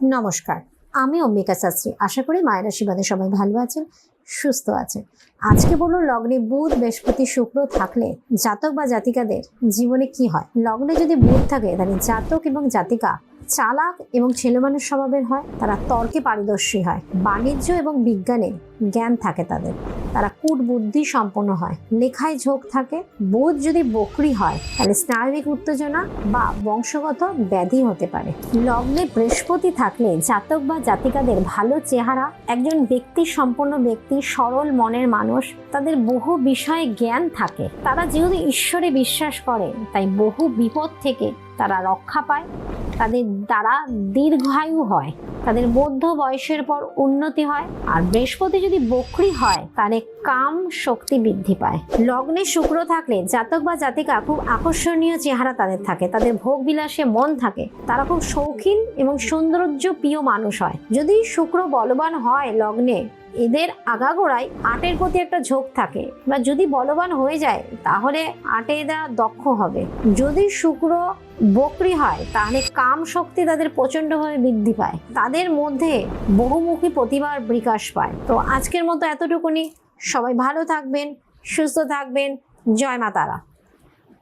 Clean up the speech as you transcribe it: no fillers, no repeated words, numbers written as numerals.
নমস্কার, আমি অম্বিকা শাস্ত্রী। আশা করি মায়ের আশীর্বাদে সবাই ভালো আছেন, সুস্থ আছেন। আজকে বলুন, লগ্নে বুধ, বৃহস্পতি, শুক্র থাকলে জাতক বা জাতিকাদের জীবনে কি হয়। লগ্নে যদি বুধ থাকে তাহলে জাতক এবং জাতিকা চালাক এবং ছেলেমানুষ স্বভাবের হয়। তারা তর্কে পারদর্শী হয়, বাণিজ্য এবং বিজ্ঞানে জ্ঞান থাকে তাদের। তারা কূট বুদ্ধি সম্পন্ন হয়, লেখায় ঝোঁক থাকে। বুধ যদি বকরি হয় তাহলে স্নায়বিক উত্তেজনা বা বংশগত ব্যাধি হতে পারে। লগ্নে বৃহস্পতি থাকলে জাতক বা জাতিকাদের ভালো চেহারা, একজন ব্যক্তি সম্পন্ন ব্যক্তি, সরল মনের মানুষ, তাদের বহু বিষয়ে জ্ঞান থাকে। তারা যেহেতু ঈশ্বরে বিশ্বাস করে তাই বহু বিপদ থেকে তারা রক্ষা পায়। তাদের দ্বারা দীর্ঘায়ু হয়, তাদের মধ্য বয়সের পর উন্নতি হয়। আর বৃহস্পতি যদি বকরি হয় তাহলে কাম শক্তি বৃদ্ধি পায়। লগ্নে শুক্র থাকলে জাতক বা জাতিকা খুব আকর্ষণীয় চেহারা তাদের থাকে, তাদের ভোগ বিলাসে মন থাকে, তারা খুব শৌখিন এবং সৌন্দর্য প্রিয় মানুষ হয়। যদি শুক্র বলবান হয় লগ্নে, এদের আগাগোড়ায় আর্টের প্রতি একটা ঝোঁক থাকে, বা যদি বলবান হয়ে যায় তাহলে আর্টে এরা দক্ষ হবে। যদি শুক্র বকরি হয় তাহলে কাম শক্তি তাদের প্রচন্ডভাবে বৃদ্ধি পায়, তাদের মধ্যে বহুমুখী প্রতিভার বিকাশ পায়। তো আজকের মতো এতটুকুনি। সবাই ভালো থাকবেন, সুস্থ থাকবেন। জয় মা তারা।